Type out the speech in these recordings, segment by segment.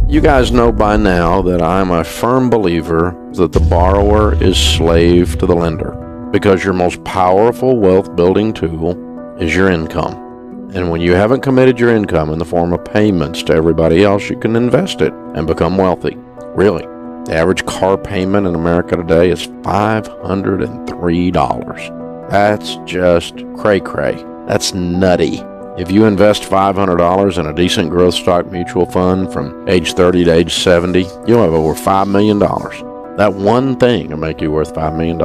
You guys know by now that I'm a firm believer that the borrower is slave to the lender, because your most powerful wealth building tool is your income. And when you haven't committed your income in the form of payments to everybody else, you can invest it and become wealthy. Really. The average car payment in America today is $503. That's just cray-cray. That's nutty. If you invest $500 in a decent growth stock mutual fund from age 30 to age 70, you'll have over $5 million. That one thing will make you worth $5 million.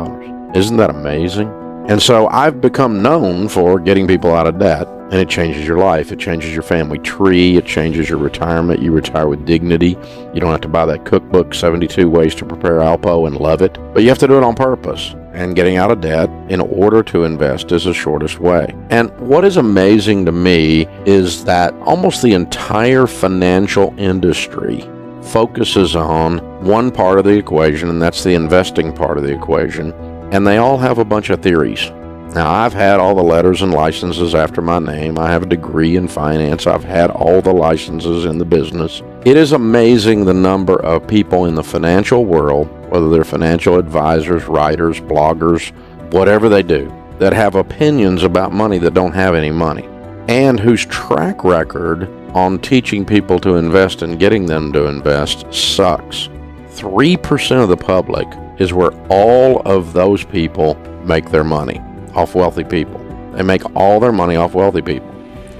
Isn't that amazing? And so I've become known for getting people out of debt, and it changes your life. It changes your family tree. It changes your retirement. You retire with dignity. You don't have to buy that cookbook, 72 Ways to Prepare Alpo, and love it. But you have to do it on purpose. And getting out of debt in order to invest is the shortest way. And what is amazing to me is that almost the entire financial industry focuses on one part of the equation, and that's the investing part of the equation. And they all have a bunch of theories. Now, I've had all the letters and licenses after my name. I have a degree in finance. I've had all the licenses in the business. It is amazing the number of people in the financial world, whether they're financial advisors, writers, bloggers, whatever they do, that have opinions about money that don't have any money, and whose track record on teaching people to invest and getting them to invest sucks. 3% of the public is where all of those people make their money, off wealthy people. They make all their money off wealthy people.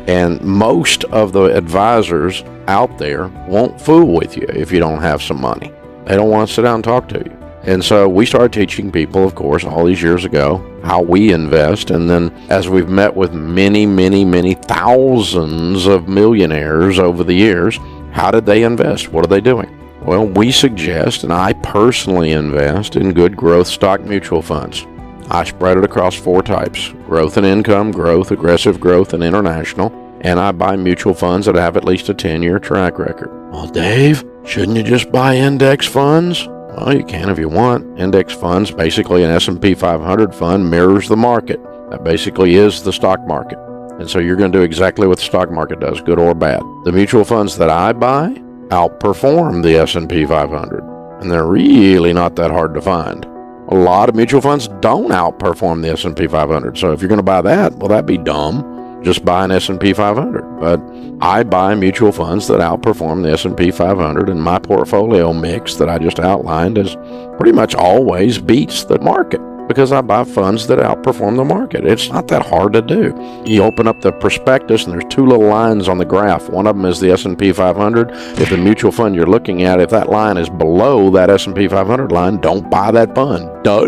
And most of the advisors out there won't fool with you if you don't have some money. They don't want to sit down and talk to you. And so we started teaching people, of course, all these years ago, how we invest. And then as we've met with many, many, many thousands of millionaires over the years, how did they invest? What are they doing? Well, we suggest, and I personally invest in good growth stock mutual funds. I spread it across 4 types: growth and income, growth, aggressive growth, and international. And I buy mutual funds that have at least a 10-year track record. Well, Dave, shouldn't you just buy index funds? Well, you can if you want. Index funds, basically an S&P 500 fund, mirrors the market. That basically is the stock market. And so you're going to do exactly what the stock market does, good or bad. The mutual funds that I buy outperform the S&P 500, and they're really not that hard to find. A lot of mutual funds don't outperform the S&P 500, so if you're going to buy that, well, that'd be dumb. Just buy an S&P 500. But I buy mutual funds that outperform the S&P 500, and my portfolio mix that I just outlined is pretty much always beats the market, because I buy funds that outperform the market. It's not that hard to do. You open up the prospectus, and there's 2 little lines on the graph. One of them is the S&P 500. If the mutual fund you're looking at, if that line is below that S&P 500 line, don't buy that fund. Duh.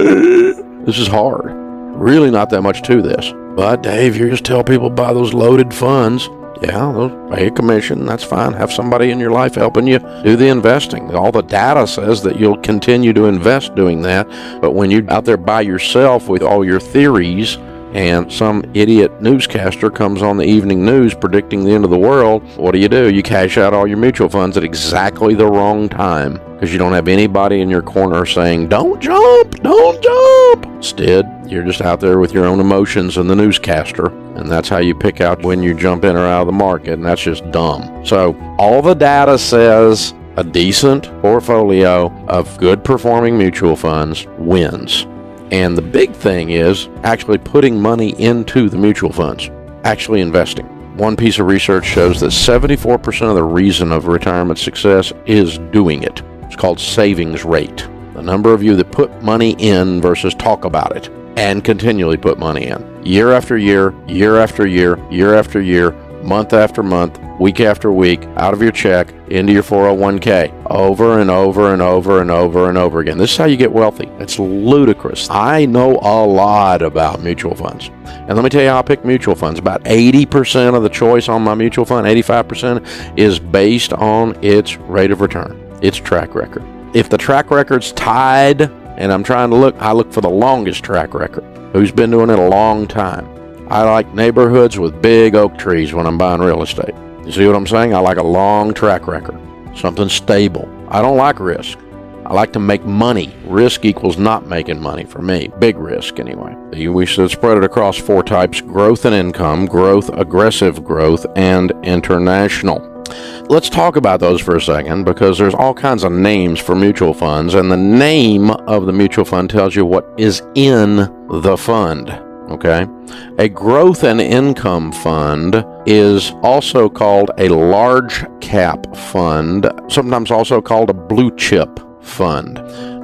This is hard. Really not that much to this. But, Dave, you just tell people buy those loaded funds. Yeah, they'll pay a commission. That's fine. Have somebody in your life helping you do the investing. All the data says that you'll continue to invest doing that. But when you're out there by yourself with all your theories, and some idiot newscaster comes on the evening news predicting the end of the world, what do? You cash out all your mutual funds at exactly the wrong time, because you don't have anybody in your corner saying, don't jump, don't jump. Instead, you're just out there with your own emotions and the newscaster, and that's how you pick out when you jump in or out of the market, and that's just dumb. So all the data says a decent portfolio of good performing mutual funds wins. And the big thing is actually putting money into the mutual funds, actually investing. One piece of research shows that 74% of the reason of retirement success is doing it. It's called savings rate. The number of you that put money in versus talk about it and continually put money in. Year after year, year after year, year after year, month after month, week after week, out of your check, into your 401k, over and over and over and over and over again. This is how you get wealthy. It's ludicrous. I know a lot about mutual funds. And let me tell you how I pick mutual funds. About 80% of the choice on my mutual fund, 85%, is based on its rate of return, its track record. If the track record's tied, and I'm trying to look, I look for the longest track record. Who's been doing it a long time? I like neighborhoods with big oak trees when I'm buying real estate. You see what I'm saying? I like a long track record, something stable. I don't like risk. I like to make money. Risk equals not making money for me. Big risk, anyway. We should spread it across 4 types: growth and income, growth, aggressive growth, and international. Let's talk about those for a second, because there's all kinds of names for mutual funds, and the name of the mutual fund tells you what is in the fund. Okay? A growth and income fund is also called a large cap fund, sometimes also called a blue chip fund.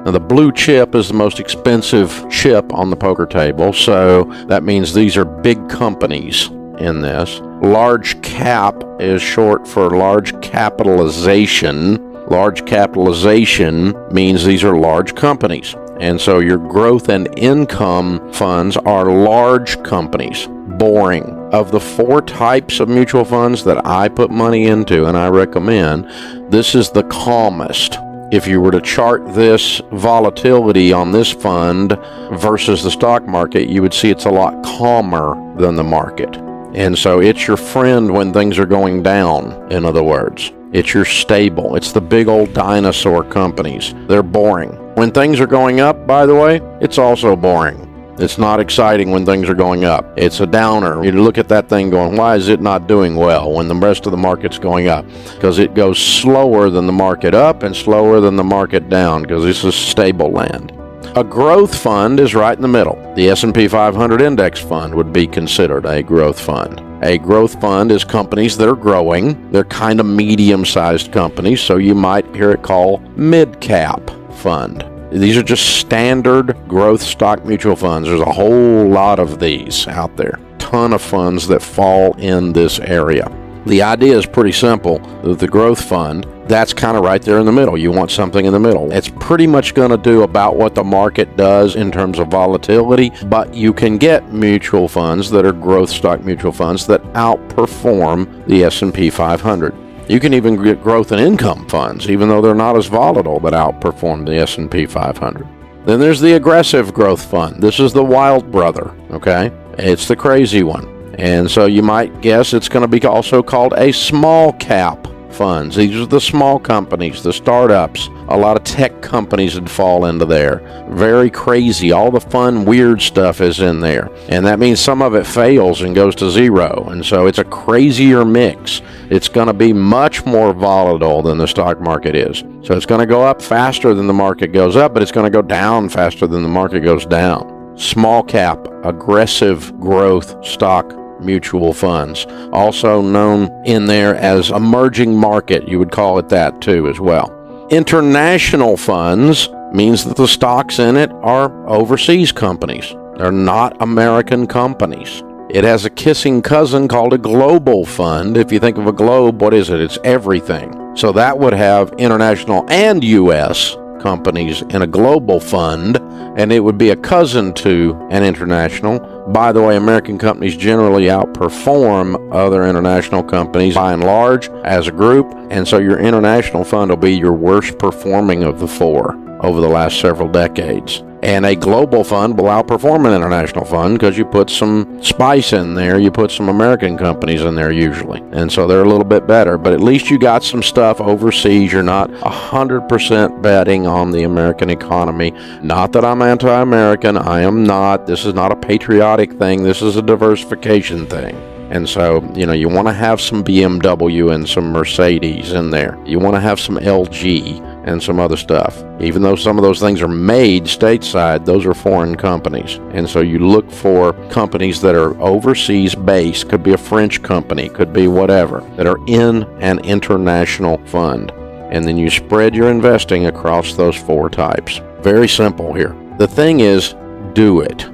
Now, the blue chip is the most expensive chip on the poker table, so that means these are big companies in this. Large cap is short for large capitalization. Large capitalization means these are large companies. And so your growth and income funds are large companies. Boring. Of the 4 types of mutual funds that I put money into and I recommend, this is the calmest. If you were to chart this volatility on this fund versus the stock market, you would see it's a lot calmer than the market. And so it's your friend when things are going down, in other words. It's your stable. It's the big old dinosaur companies. They're boring. When things are going up, by the way, it's also boring. It's not exciting when things are going up. It's a downer. You look at that thing going, why is it not doing well when the rest of the market's going up? Because it goes slower than the market up and slower than the market down, because this is stable land. A growth fund is right in the middle. The S&P 500 index fund would be considered a growth fund. A growth fund is companies that are growing. They're kind of medium-sized companies, so you might hear it called mid-cap fund. These are just standard growth stock mutual funds. There's a whole lot of these out there. Ton of funds that fall in this area. The idea is pretty simple. The growth fund, that's kind of right there in the middle. You want something in the middle. It's pretty much going to do about what the market does in terms of volatility, but you can get mutual funds that are growth stock mutual funds that outperform the S&P 500. You can even get growth and income funds, even though they're not as volatile, that outperform the S&P 500. Then there's the aggressive growth fund. This is the wild brother, okay? It's the crazy one. And so you might guess it's going to be also called a small cap funds. These are the small companies, the startups. A lot of tech companies would fall into there. Very crazy. All the fun, weird stuff is in there. And that means some of it fails and goes to zero. And so it's a crazier mix. It's going to be much more volatile than the stock market is. So it's going to go up faster than the market goes up, but it's going to go down faster than the market goes down. Small cap, aggressive growth stock mutual funds, also known in there as emerging market. You would call it that too as well. International funds means that the stocks in it are overseas companies. They're not American companies. It has a kissing cousin called a global fund. If you think of a globe, what is it? It's everything. So that would have international and U.S. companies in a global fund, and it would be a cousin to an international. By the way, American companies generally outperform other international companies by and large as a group, and so your international fund will be your worst performing of the 4 over the last several decades. And a global fund will outperform an international fund because you put some spice in there, you put some American companies in there usually, and so they're a little bit better. But at least you got some stuff overseas. You're not 100% betting on the American economy. Not that I'm anti-American. I am not. This is not a patriotic thing. This is a diversification thing. And so, you want to have some BMW and some Mercedes in there. You want to have some LG and some other stuff. Even though some of those things are made stateside, those are foreign companies. And so you look for companies that are overseas based, could be a French company, could be whatever, that are in an international fund. And then you spread your investing across those 4 types. Very simple here. The thing is, do it.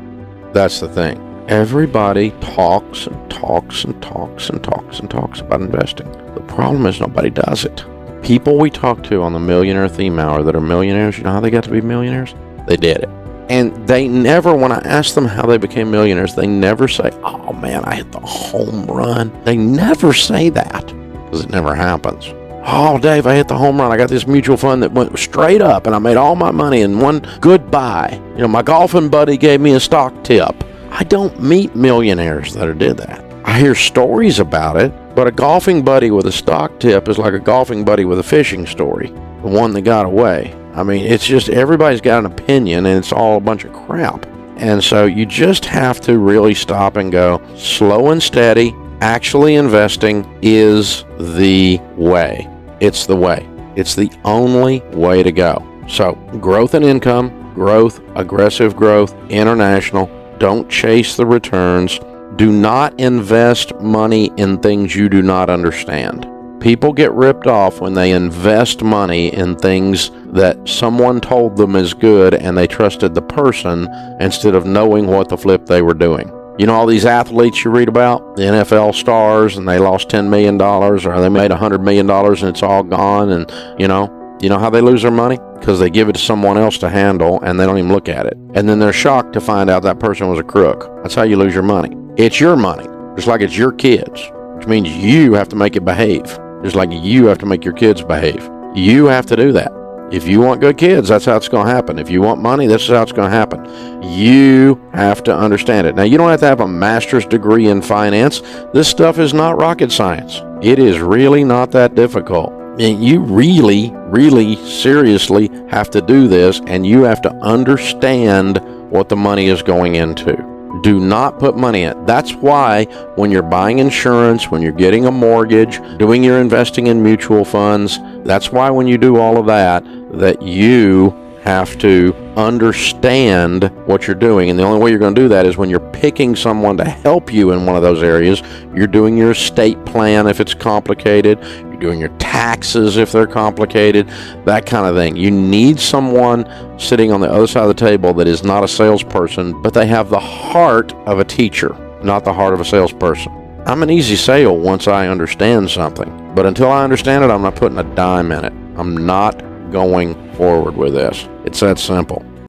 That's the thing. Everybody talks and talks and talks and talks and talks about investing. The problem is nobody does it. People we talk to on the Millionaire Theme Hour that are millionaires, you know how they got to be millionaires? They did it. And they never, when I ask them how they became millionaires, they never say, oh man, I hit the home run. They never say that because it never happens. Oh, Dave, I hit the home run. I got this mutual fund that went straight up and I made all my money in one good buy. My golfing buddy gave me a stock tip. I don't meet millionaires that did that. I hear stories about it, but a golfing buddy with a stock tip is like a golfing buddy with a fishing story, the one that got away. I mean, it's just everybody's got an opinion, and it's all a bunch of crap. And so you just have to really stop and go slow and steady, Actually investing is the way. It's the way. It's the only way to go. So, growth and income, growth, aggressive growth, international. Don't chase the returns. Do not invest money in things you do not understand. People get ripped off when they invest money in things that someone told them is good and they trusted the person instead of knowing what the flip they were doing. You know, all these athletes you read about, the NFL stars, and they lost $10 million or they made $100 million and it's all gone. And, you know how they lose their money? Because they give it to someone else to handle and they don't even look at it. And then they're shocked to find out that person was a crook. That's how you lose your money. It's your money, just like it's your kids, which means you have to make it behave. Just like you have to make your kids behave. You have to do that. If you want good kids, that's how it's going to happen. If you want money, this is how it's going to happen. You have to understand it. Now, you don't have to have a master's degree in finance. This stuff is not rocket science. It is really not that difficult. And you really, really seriously have to do this, and you have to understand what the money is going into. Do not put money in. That's why when you're buying insurance, when you're getting a mortgage, doing your investing in mutual funds, that's why when you do all of that you have to understand what you're doing. And the only way you're going to do that is when you're picking someone to help you in one of those areas. You're doing your estate plan if it's complicated. You're doing your taxes if they're complicated, that kind of thing. You need someone sitting on the other side of the table that is not a salesperson, but they have the heart of a teacher, not the heart of a salesperson. I'm an easy sale once I understand something, but until I understand it, I'm not putting a dime in it. I'm not going forward with this. It's that simple.